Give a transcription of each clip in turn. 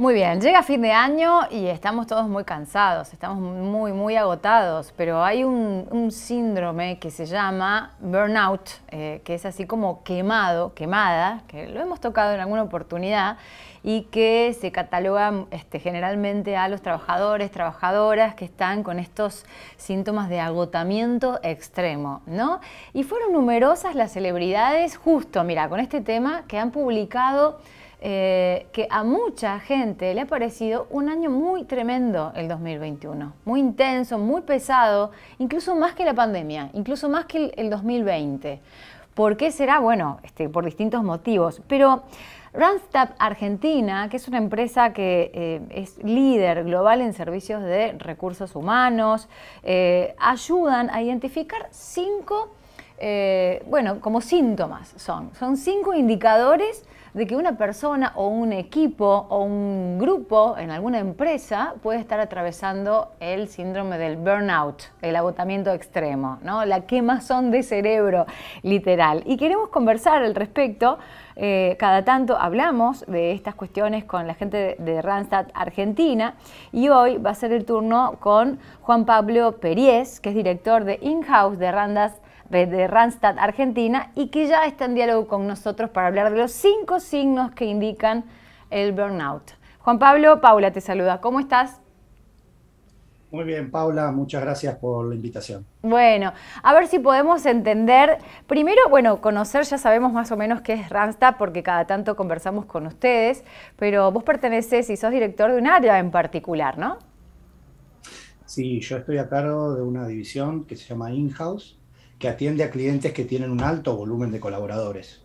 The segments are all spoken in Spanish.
Muy bien, llega fin de año y estamos todos muy cansados, estamos muy agotados, pero hay un síndrome que se llama burnout, que es así como quemada, que lo hemos tocado en alguna oportunidad y que se cataloga generalmente a los trabajadores, trabajadoras que están con estos síntomas de agotamiento extremo, ¿no? Y fueron numerosas las celebridades, justo, mira, con este tema que han publicado que a mucha gente le ha parecido un año muy tremendo el 2021, muy intenso, muy pesado, incluso más que la pandemia, incluso más que el 2020. ¿Por qué será? Bueno, por distintos motivos, pero Randstad Argentina, que es una empresa que es líder global en servicios de recursos humanos, ayudan a identificar como síntomas son 5 indicadores de que una persona o un equipo o un grupo en alguna empresa puede estar atravesando el síndrome del burnout, el agotamiento extremo, ¿no? La quemazón de cerebro, literal. Y queremos conversar al respecto. Cada tanto hablamos de estas cuestiones con la gente de Randstad Argentina y hoy va a ser el turno con Juan Pablo Peries, que es director de In-House de Randstad Argentina y que ya está en diálogo con nosotros para hablar de los 5 signos que indican el burnout. Juan Pablo, Paula te saluda. ¿Cómo estás? Muy bien, Paula, muchas gracias por la invitación. Bueno, a ver si podemos entender, primero, bueno, conocer, ya sabemos más o menos qué es Randstad porque cada tanto conversamos con ustedes, pero vos perteneces y sos director de un área en particular, ¿no? Sí, yo estoy a cargo de una división que se llama In-House, que atiende a clientes que tienen un alto volumen de colaboradores.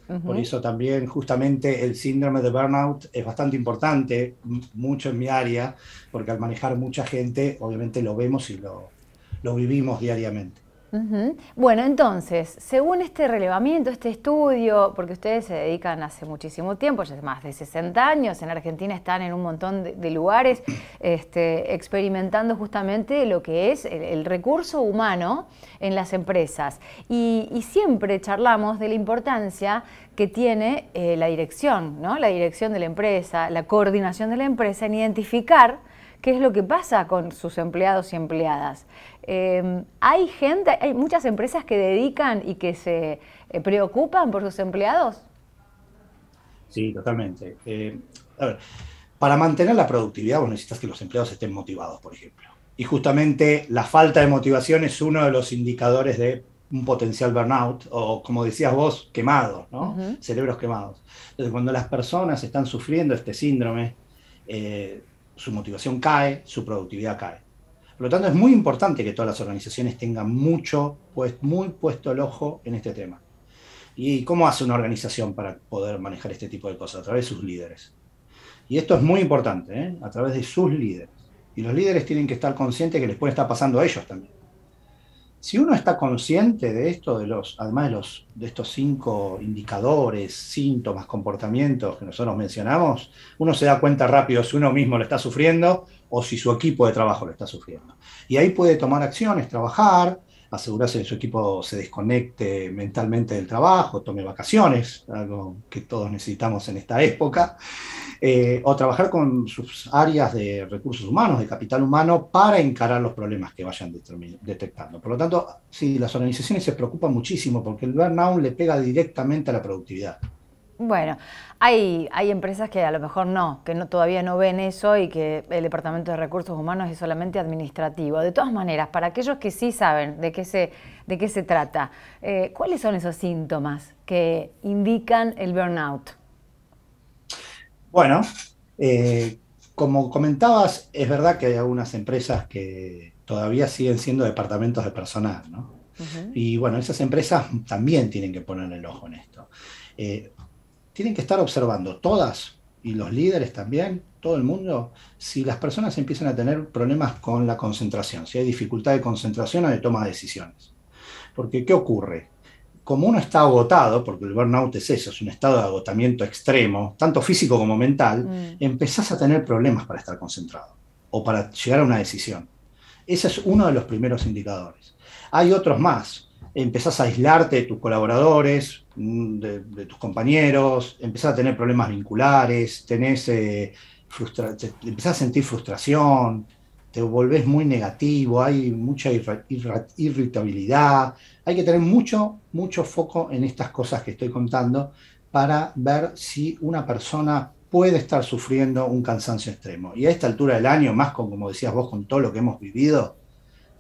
Por Ujú. eso también justamente el síndrome de burnout es bastante importante, mucho en mi área, porque al manejar mucha gente, obviamente lo vemos y lo vivimos diariamente. Ujú. Bueno, entonces, según este relevamiento, este estudio, porque ustedes se dedican hace muchísimo tiempo, ya hace más de 60 años, en Argentina están en un montón de lugares experimentando justamente lo que es el recurso humano en las empresas. Y siempre charlamos de la importancia que tiene la dirección, ¿no? La dirección de la empresa, la coordinación de la empresa en identificar qué es lo que pasa con sus empleados y empleadas. Hay muchas empresas que dedican y que se preocupan por sus empleados. Sí, totalmente. A ver, para mantener la productividad vos necesitas que los empleados estén motivados, por ejemplo. Y justamente la falta de motivación es uno de los indicadores de un potencial burnout, o como decías vos, quemados, ¿no? Ujú. Cerebros quemados. Entonces, cuando las personas están sufriendo este síndrome, su motivación cae, su productividad cae. Por lo tanto, es muy importante que todas las organizaciones tengan muy puesto el ojo en este tema. ¿Y cómo hace una organización para poder manejar este tipo de cosas? A través de sus líderes. Y esto es muy importante, ¿eh? A través de sus líderes. Y los líderes tienen que estar conscientes que les puede estar pasando a ellos también. Si uno está consciente de esto, además de estos 5 indicadores, síntomas, comportamientos que nosotros mencionamos, uno se da cuenta rápido si uno mismo lo está sufriendo o si su equipo de trabajo lo está sufriendo. Y ahí puede tomar acciones, trabajar, asegurarse que su equipo se desconecte mentalmente del trabajo, tome vacaciones, algo que todos necesitamos en esta época, o trabajar con sus áreas de recursos humanos, de capital humano, para encarar los problemas que vayan detectando. Por lo tanto, sí, las organizaciones se preocupan muchísimo porque el burnout le pega directamente a la productividad. Bueno, hay empresas que a lo mejor todavía no ven eso y que el Departamento de Recursos Humanos es solamente administrativo. De todas maneras, para aquellos que sí saben de qué se trata, ¿cuáles son esos síntomas que indican el burnout? Bueno, eh, como comentabas, es verdad que hay algunas empresas que todavía siguen siendo departamentos de personal, ¿no? Ujú. Y bueno, esas empresas también tienen que poner el ojo en esto. Eh, Tienen que estar observando todas, y los líderes también, todo el mundo, si las personas empiezan a tener problemas con la concentración, si hay dificultad de concentración o de toma de decisiones. Porque, ¿qué ocurre? Como uno está agotado, porque el burnout es eso, es un estado de agotamiento extremo, tanto físico como mental, Mm. empezás a tener problemas para estar concentrado o para llegar a una decisión. Ese es uno de los primeros indicadores. Hay otros más. Empezás a aislarte de tus colaboradores, de tus compañeros, empezás a tener problemas vinculares, tenés te empezás a sentir frustración, te volvés muy negativo, hay mucha irritabilidad. Hay que tener mucho, mucho foco en estas cosas que estoy contando para ver si una persona puede estar sufriendo un cansancio extremo. Y a esta altura del año, más con, como decías vos, con todo lo que hemos vivido,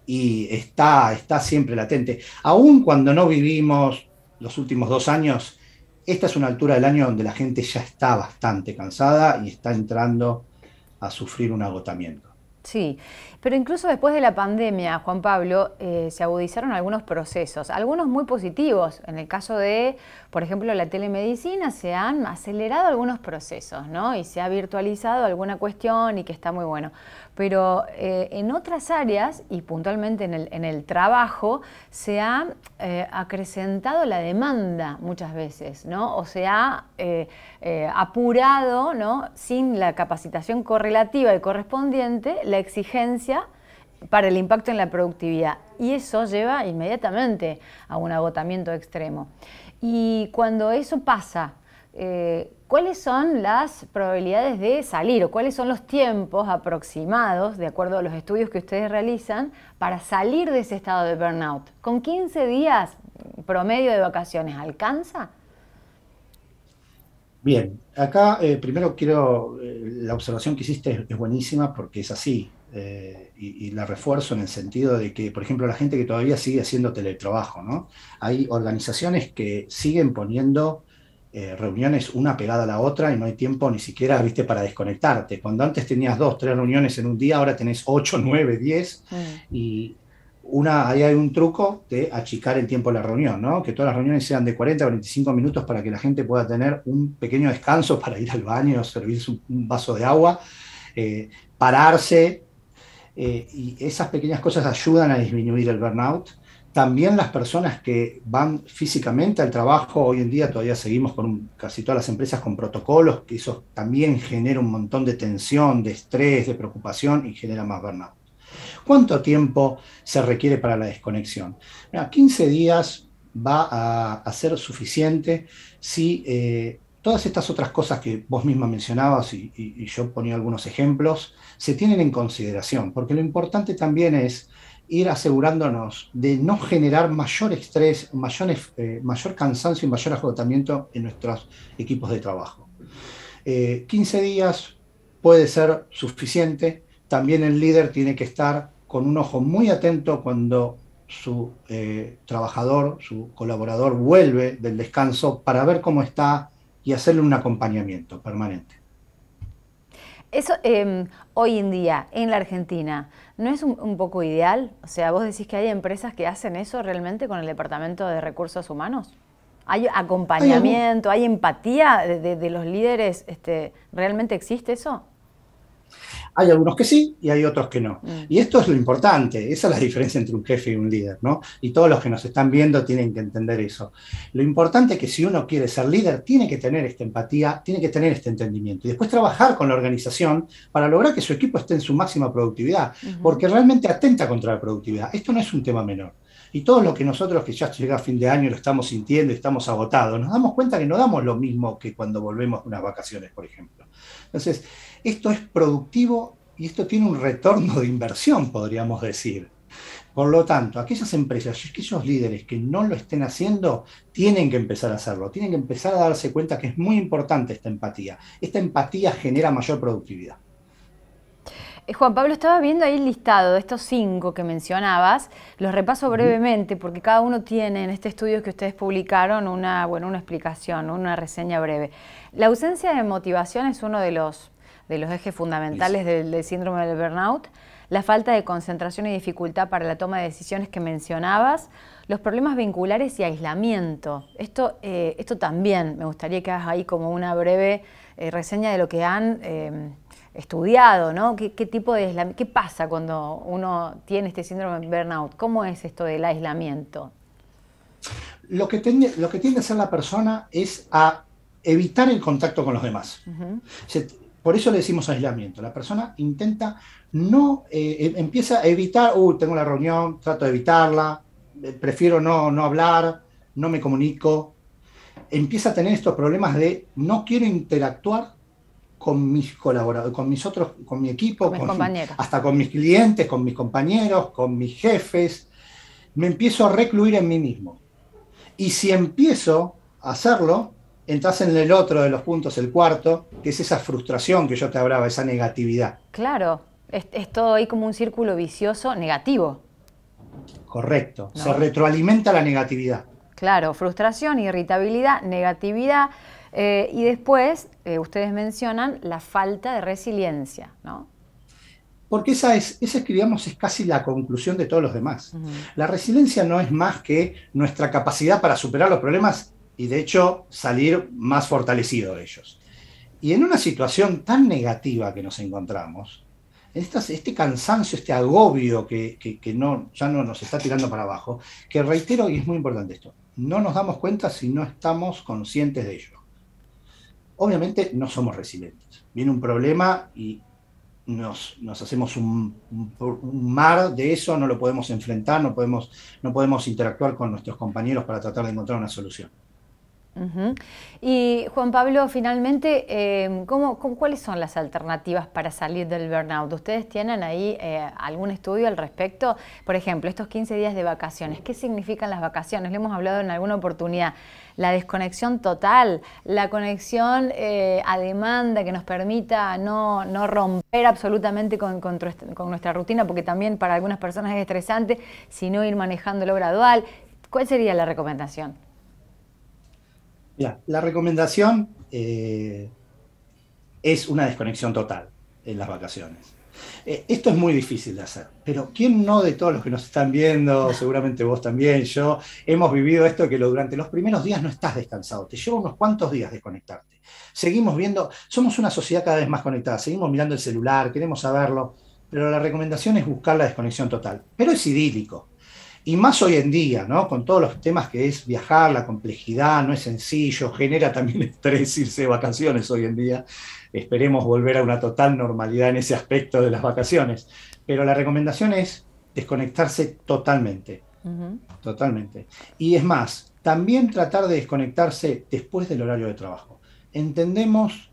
y está siempre latente. Aún cuando no vivimos los últimos 2 años, esta es una altura del año donde la gente ya está bastante cansada y está entrando a sufrir un agotamiento. Sí, pero incluso después de la pandemia, Juan Pablo, se agudizaron algunos procesos, algunos muy positivos. En el caso de, por ejemplo, la telemedicina, se han acelerado algunos procesos, ¿no? Y se ha virtualizado alguna cuestión y que está muy bueno. Pero en otras áreas, y puntualmente en el trabajo, se ha acrecentado la demanda muchas veces, ¿no? O se ha apurado, ¿no? Sin la capacitación correlativa y correspondiente, la exigencia para el impacto en la productividad. Y eso lleva inmediatamente a un agotamiento extremo. Y cuando eso pasa, ¿cuáles son las probabilidades de salir o cuáles son los tiempos aproximados, de acuerdo a los estudios que ustedes realizan, para salir de ese estado de burnout? ¿Con 15 días promedio de vacaciones alcanza? Bien, acá primero la observación que hiciste es buenísima porque es así, y la refuerzo en el sentido de que, por ejemplo, la gente que todavía sigue haciendo teletrabajo, ¿no? Hay organizaciones que siguen poniendo reuniones una pegada a la otra y no hay tiempo ni siquiera, viste, para desconectarte. Cuando antes tenías 2, 3 reuniones en un día, ahora tenés 8, 9, 10, y ahí hay un truco de achicar el tiempo de la reunión, ¿no? Que todas las reuniones sean de 40 a 45 minutos para que la gente pueda tener un pequeño descanso para ir al baño, servirse un vaso de agua, pararse, y esas pequeñas cosas ayudan a disminuir el burnout. También las personas que van físicamente al trabajo, hoy en día todavía seguimos con casi todas las empresas con protocolos, que eso también genera un montón de tensión, de estrés, de preocupación y genera más burnout. ¿Cuánto tiempo se requiere para la desconexión? Mira, 15 días va a ser suficiente si todas estas otras cosas que vos misma mencionabas y yo ponía algunos ejemplos, se tienen en consideración, porque lo importante también es ir asegurándonos de no generar mayor estrés, mayor cansancio y mayor agotamiento en nuestros equipos de trabajo. 15 días puede ser suficiente. También el líder tiene que estar con un ojo muy atento cuando su trabajador, su colaborador vuelve del descanso para ver cómo está y hacerle un acompañamiento permanente. Eso, hoy en día, en la Argentina, ¿no es un poco ideal? O sea, vos decís que hay empresas que hacen eso realmente con el Departamento de Recursos Humanos. ¿Hay acompañamiento, hay empatía de los líderes? ¿Realmente existe eso? Hay algunos que sí y hay otros que no. Y esto es lo importante, esa es la diferencia entre un jefe y un líder, ¿no? Y todos los que nos están viendo tienen que entender eso. Lo importante es que si uno quiere ser líder, tiene que tener esta empatía, tiene que tener este entendimiento y después trabajar con la organización para lograr que su equipo esté en su máxima productividad, porque realmente atenta contra la productividad. Esto no es un tema menor. Y todos los que nosotros, que ya llega a fin de año, lo estamos sintiendo y estamos agotados, nos damos cuenta que no damos lo mismo que cuando volvemos de unas vacaciones, por ejemplo. Entonces, esto es productivo y esto tiene un retorno de inversión, podríamos decir. Por lo tanto, aquellas empresas, aquellos líderes que no lo estén haciendo, tienen que empezar a hacerlo, tienen que empezar a darse cuenta que es muy importante esta empatía. Esta empatía genera mayor productividad. Juan Pablo, estaba viendo ahí el listado de estos 5 que mencionabas, los repaso brevemente porque cada uno tiene en este estudio que ustedes publicaron una explicación, una reseña breve. La ausencia de motivación es uno de los ejes fundamentales del síndrome del burnout, la falta de concentración y dificultad para la toma de decisiones que mencionabas, los problemas vinculares y aislamiento. Esto también me gustaría que hagas ahí como una breve reseña de lo que han estudiado, ¿no? ¿Qué tipo de aislamiento? ¿Qué pasa cuando uno tiene este síndrome de burnout? ¿Cómo es esto del aislamiento? Lo que tiende a hacer la persona es a evitar el contacto con los demás. Por eso le decimos aislamiento. La persona intenta empieza a evitar, tengo la reunión, trato de evitarla, prefiero no hablar, no me comunico. Empieza a tener estos problemas de no quiero interactuar con mis colaboradores, con mi equipo, Con mis compañeros. hasta con mis clientes, con mis compañeros, con mis jefes. Me empiezo a recluir en mí mismo. Y si empiezo a hacerlo, entras en el otro de los puntos, el cuarto, que es esa frustración que yo te hablaba, esa negatividad. Claro, es todo ahí como un círculo vicioso negativo. Correcto, ¿No? se retroalimenta la negatividad. Claro, frustración, irritabilidad, negatividad y después ustedes mencionan la falta de resiliencia, ¿no? Porque esa es, digamos, es casi la conclusión de todos los demás. La resiliencia no es más que nuestra capacidad para superar los problemas y, de hecho, salir más fortalecido de ellos. Y en una situación tan negativa que nos encontramos, este cansancio, este agobio que ya no nos está tirando para abajo, que reitero, y es muy importante esto, no nos damos cuenta si no estamos conscientes de ello. Obviamente no somos resilientes. Viene un problema y nos hacemos un mar de eso, no lo podemos enfrentar, no podemos interactuar con nuestros compañeros para tratar de encontrar una solución. Y Juan Pablo, finalmente, ¿cuáles son las alternativas para salir del burnout? ¿Ustedes tienen ahí algún estudio al respecto? Por ejemplo, estos 15 días de vacaciones, ¿qué significan las vacaciones? Le hemos hablado en alguna oportunidad. La desconexión total, la conexión a demanda que nos permita no romper absolutamente con nuestra rutina, porque también para algunas personas es estresante, sino ir manejándolo gradual. ¿Cuál sería la recomendación? Mira, la recomendación es una desconexión total en las vacaciones. Esto es muy difícil de hacer, pero ¿quién no de todos los que nos están viendo, seguramente vos también, yo, hemos vivido esto que durante los primeros días no estás descansado, te lleva unos cuantos días desconectarte. Seguimos viendo, somos una sociedad cada vez más conectada, seguimos mirando el celular, queremos saberlo, pero la recomendación es buscar la desconexión total. Pero es idílico. Y más hoy en día, ¿no? Con todos los temas que es viajar, la complejidad, no es sencillo, genera también estrés irse de vacaciones hoy en día. Esperemos volver a una total normalidad en ese aspecto de las vacaciones. Pero la recomendación es desconectarse totalmente. Totalmente. Y es más, también tratar de desconectarse después del horario de trabajo. Entendemos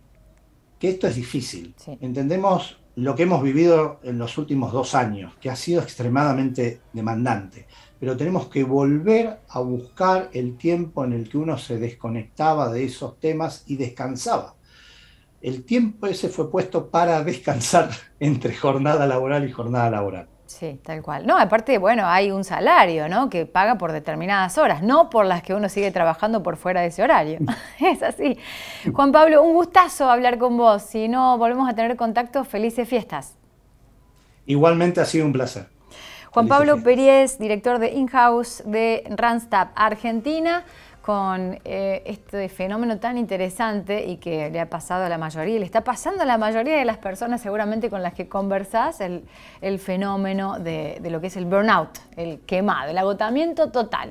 que esto es difícil. Sí. Entendemos lo que hemos vivido en los últimos 2 años, que ha sido extremadamente demandante, pero tenemos que volver a buscar el tiempo en el que uno se desconectaba de esos temas y descansaba. El tiempo ese fue puesto para descansar entre jornada laboral y jornada laboral. Sí, tal cual. No, aparte, bueno, hay un salario, ¿no?, que paga por determinadas horas, no por las que uno sigue trabajando por fuera de ese horario. Es así. Juan Pablo, un gustazo hablar con vos. Si no volvemos a tener contacto, felices fiestas. Igualmente ha sido un placer. Juan Pablo Periez, director de In-House de Randstad Argentina, con este fenómeno tan interesante y que le ha pasado a la mayoría, le está pasando a la mayoría de las personas seguramente con las que conversás, el fenómeno de lo que es el burnout, el quemado, el agotamiento total.